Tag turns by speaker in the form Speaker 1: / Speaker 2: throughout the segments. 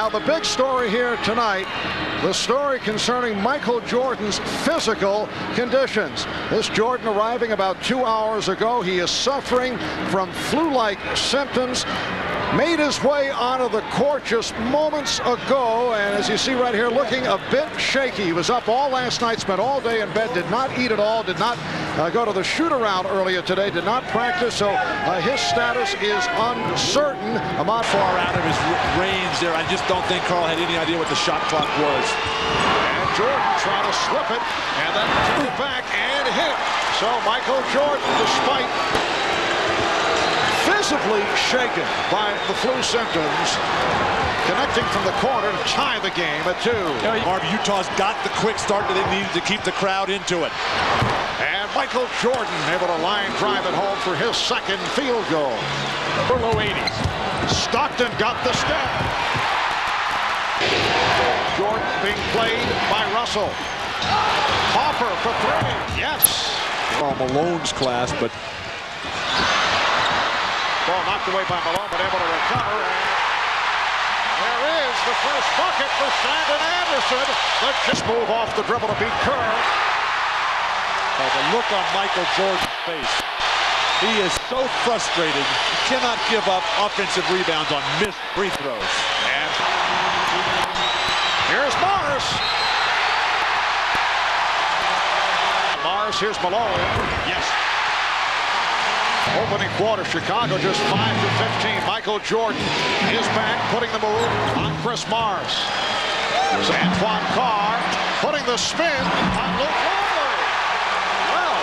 Speaker 1: Now the big story here tonight, the story concerning Michael Jordan's physical conditions. This Jordan arriving about 2 hours ago. He is suffering from flu-like symptoms. Made his way onto the court just moments ago, and as you see right here, looking a bit shaky. He was up all last night, spent all day in bed, did not eat at all, did not go to the shoot-around earlier today, did not practice, so his status is uncertain.
Speaker 2: Ahmad far out of his range there. I just don't think Carl had any idea what the shot clock was.
Speaker 1: And Jordan trying to slip it, and then took it back and hit. So Michael Jordan, despite visibly shaken by the flu symptoms, connecting from the corner to tie the game at 2.
Speaker 2: Marv, Utah's got the quick start that they needed to keep the crowd into it.
Speaker 1: And Michael Jordan able to line drive it home for his second field goal. For low 80s. Stockton got the step. Jordan being played by Russell. Hopper for 3. Yes.
Speaker 2: Malone's class, but
Speaker 1: ball knocked away by Malone, but able to recover. And there is the first bucket for Sandon Anderson. Let's just move off the dribble to beat Kerr.
Speaker 2: Oh, the look on Michael Jordan's face. He is so frustrated. He cannot give up offensive rebounds on missed free throws.
Speaker 1: And here's Morris. Morris, here's Malone. Yes. Opening quarter, Chicago just 5 to 15. Michael Jordan is back, putting the move on Chris Morris. Antoine Carr putting the spin on Luke Longley. Well,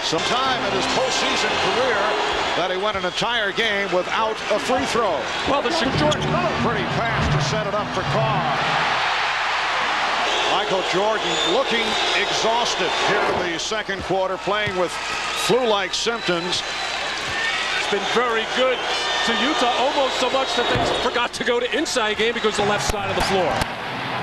Speaker 1: some time in his postseason career that he went an entire game without a free throw. Well, the Jordan, pretty pass to set it up for Carr. Michael Jordan looking exhausted here in the second quarter, playing with flu-like symptoms.
Speaker 3: It's been very good to Utah, almost so much that they forgot to go to inside game because the left side of the floor.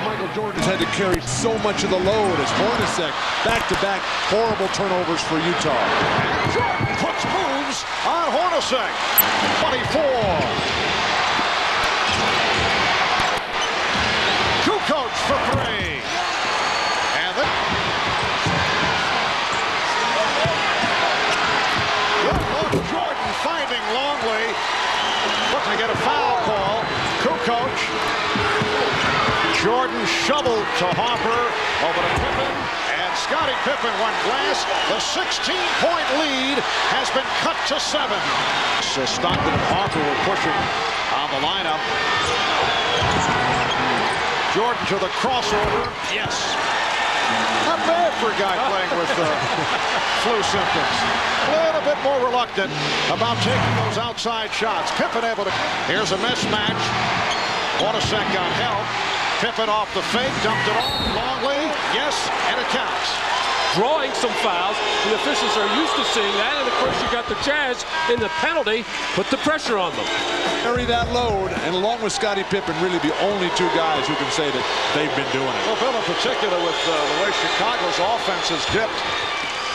Speaker 2: Michael Jordan's had to carry so much of the load as Hornacek back-to-back horrible turnovers for Utah.
Speaker 1: And Jordan puts moves on Hornacek. 24. Kukoc for 3. Jordan finding Longley, looking to get a foul call. Kukoc. Jordan shoveled to Hopper, over to Pippen, and Scottie Pippen won glass. The 16-point lead has been cut to 7. So Stockton and Hopper were pushing on the lineup. Jordan to the crossover. Yes. Not bad for a guy playing with flu symptoms. A little bit more reluctant about taking those outside shots. Pippen able to. Here's a mismatch. Hornacek got help. Pippen off the fake, dumped it off. Longley, yes, and it counts.
Speaker 3: Drawing some fouls. The officials are used to seeing that, and of course you got the Jazz in the penalty, put the pressure on them.
Speaker 2: Carry that load, and along with Scottie Pippen, really the only two guys who can say that they've been doing it.
Speaker 1: Well, Bill, in particular with the way Chicago's offense has dipped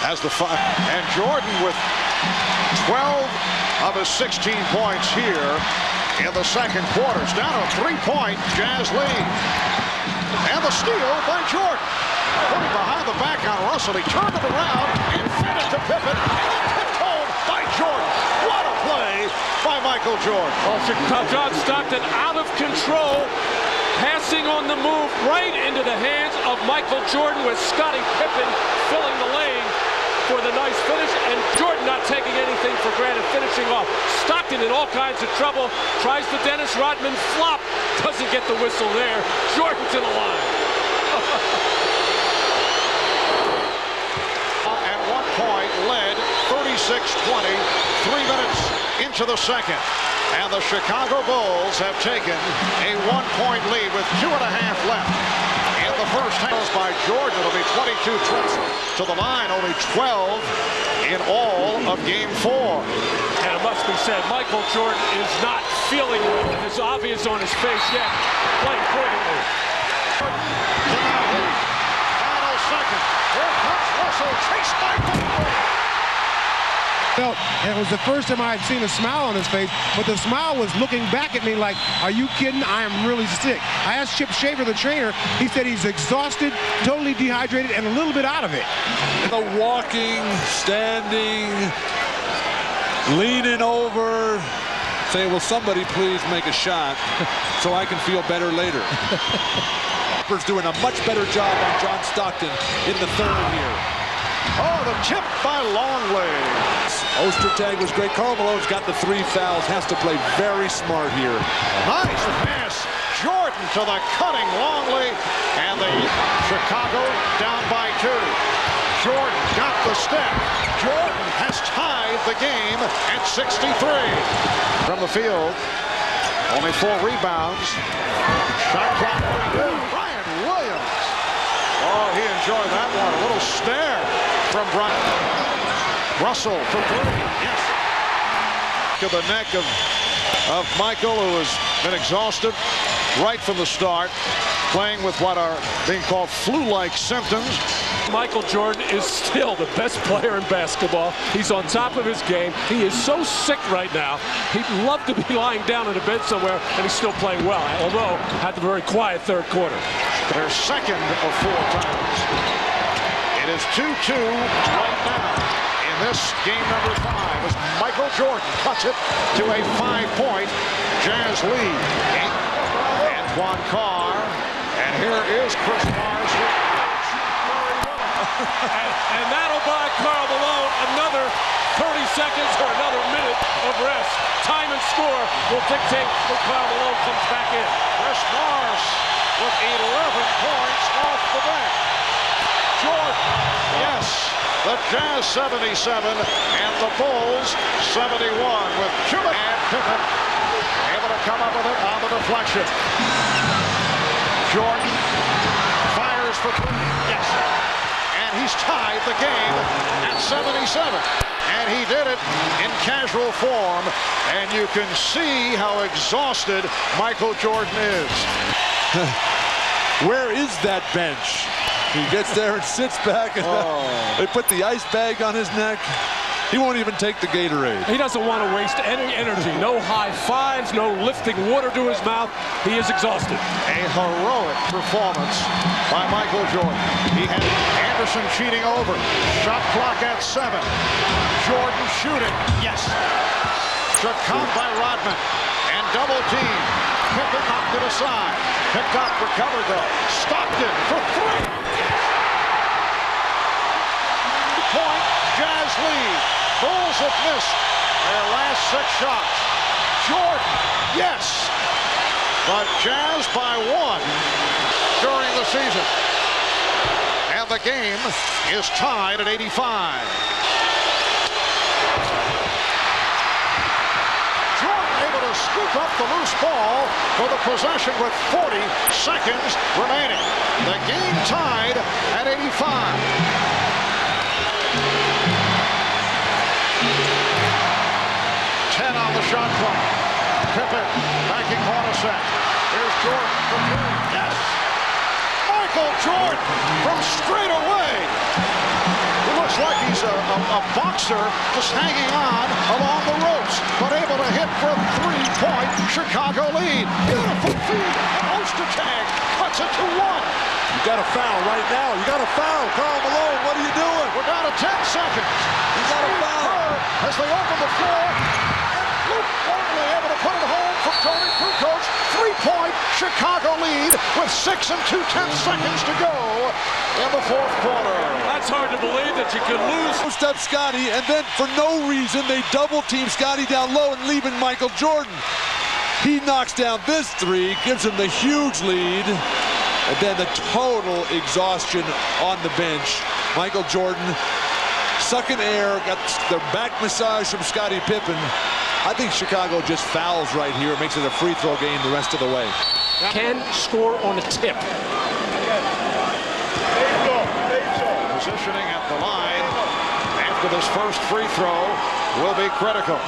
Speaker 1: as the and Jordan with 12 of his 16 points here in the second quarter. It's down to a 3-point Jazz lead. And the steal by Jordan. Putting behind the back on Russell. He turned it around and fed it to Pippen. And tipped home by Jordan. What a play by Michael Jordan.
Speaker 3: Well, John Stockton out of control. Passing on the move right into the hands of Michael Jordan with Scottie Pippen filling the lane for the nice finish, and Jordan not taking anything for granted, finishing off. Stockton in all kinds of trouble, tries the Dennis Rodman flop, doesn't get the whistle there. Jordan to the line.
Speaker 1: At one point led 36-20, 3 minutes into the second. And the Chicago Bulls have taken a 1-point lead with 2.5 left. In the first half by Jordan, it'll be 22 trips to the line, only 12 in all of Game 4.
Speaker 3: And it must be said, Michael Jordan is not feeling well. It's obvious on his face yet, playing brilliantly.
Speaker 1: Final second. Here comes Russell, chased by Pippen.
Speaker 4: And it was the first time I had seen a smile on his face, but the smile was looking back at me like, are you kidding? I am really sick. I asked Chip Shaver, the trainer. He said he's exhausted, totally dehydrated, and a little bit out of it.
Speaker 2: The walking, standing, leaning over, saying, will somebody please make a shot so I can feel better later. Harper's doing a much better job on John Stockton in the third here.
Speaker 1: Oh, the tip by Longley.
Speaker 2: Ostertag was great. Karl Malone's got the 3 fouls, has to play very smart here.
Speaker 1: Nice pass. Jordan to the cutting Longley, and the Chicago down by 2. Jordan got the step. Jordan has tied the game at 63. From the field, only 4 rebounds. Shot clock. Brian Williams. Oh, he enjoyed that one. A little stare from Brian. Russell for 3. Yes. To the neck of Michael, who has been exhausted right from the start, playing with what are being called flu-like symptoms.
Speaker 3: Michael Jordan is still the best player in basketball. He's on top of his game. He is so sick right now. He'd love to be lying down in a bed somewhere, and he's still playing well, although had the very quiet third quarter.
Speaker 1: Their second of 4 times. It is 2-2 right now in this game number 5 as Michael Jordan cuts it to a 5-point Jazz lead. Antoine Carr, and here is Chris Mars.
Speaker 3: And that'll buy Karl Malone another 30 seconds or another minute of rest. Time and score will dictate when Karl Malone comes back in.
Speaker 1: Chris Mars with 11 points off the bench. Jordan, yes, the Jazz 77 and the Bulls 71 with Cuban and Pippen able to come up with it on the deflection. Jordan fires for 3. Yes. He's tied the game at 77. And he did it in casual form. And you can see how exhausted Michael Jordan is.
Speaker 2: Where is that bench? He gets there and sits back. And they put the ice bag on his neck. He won't even take the Gatorade.
Speaker 3: He doesn't want to waste any energy. No high fives, no lifting water to his mouth. He is exhausted.
Speaker 1: A heroic performance by Michael Jordan. He had Anderson cheating over. Shot clock at 7. Jordan shooting. Yes. Struck by Rodman. And double team. Pippen knocked it aside. Picked up, recovered though. Stockton for 3. Point, Jazz lead. Bulls have missed their last 6 shots. Jordan, yes. But Jazz by 1 during the season. And the game is tied at 85. Jordan able to scoop up the loose ball for the possession with 40 seconds remaining. The game tied at 85. 10 on the shot clock. Pippen backing Hornacek. Here's Jordan from 3. Yes! Michael Jordan from straight away. It looks like he's a boxer just hanging on along the ropes, but able to hit for a 3-point Chicago lead. Beautiful feed. Ostertag cuts it to 1.
Speaker 2: You got a foul right now. You got a foul. Karl Malone, what are you doing?
Speaker 1: We're down to 10 seconds.
Speaker 2: You got a foul.
Speaker 1: As they open the floor. Only able to put it home from Tony Kukoc. 3-point Chicago lead with 6 2/10 seconds to go in the 4th quarter.
Speaker 3: That's hard to believe that you could lose.
Speaker 2: Post up Scotty, and then for no reason they double team Scotty down low and leaving Michael Jordan. He knocks down this 3, gives him the huge lead, and then the total exhaustion on the bench. Michael Jordan sucking air, got the back massage from Scottie Pippen. I think Chicago just fouls right here, makes it a free throw game the rest of the way.
Speaker 3: Can score on a tip.
Speaker 1: Positioning at the line after this first free throw will be critical.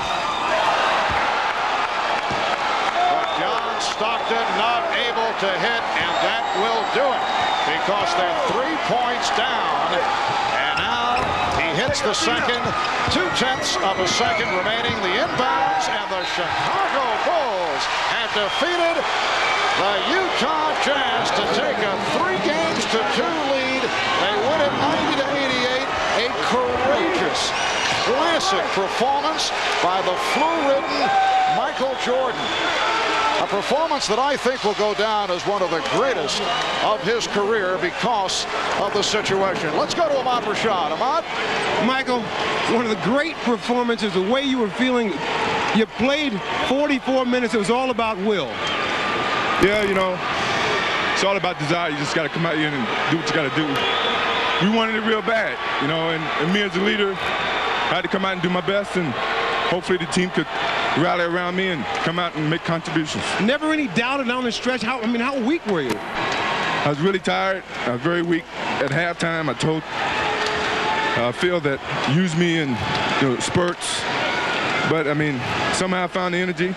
Speaker 1: But John Stockton not able to hit, and that will do it because they're 3 points down. And now he hits the second. 2/10 of a second remaining. The inbounds, and the Chicago Bulls have defeated the Utah Jazz to take a 3-2 lead. They win it 90-88. A courageous, classic performance by the flu-ridden Michael Jordan. A performance that I think will go down as one of the greatest of his career because of the situation. Let's go to Ahmad Rashad. Ahmad?
Speaker 4: Michael, one of the great performances, the way you were feeling. You played 44 minutes. It was all about will.
Speaker 5: Yeah, you know, it's all about desire. You just got to come out here and do what you got to do. We wanted it real bad, you know, and me as a leader, I had to come out and do my best, and hopefully the team could rally around me and come out and make contributions.
Speaker 4: Never any doubt down the stretch. How weak were you?
Speaker 5: I was really tired. I was very weak. At halftime, I told Phil that use me in spurts. But, I mean, somehow I found the energy.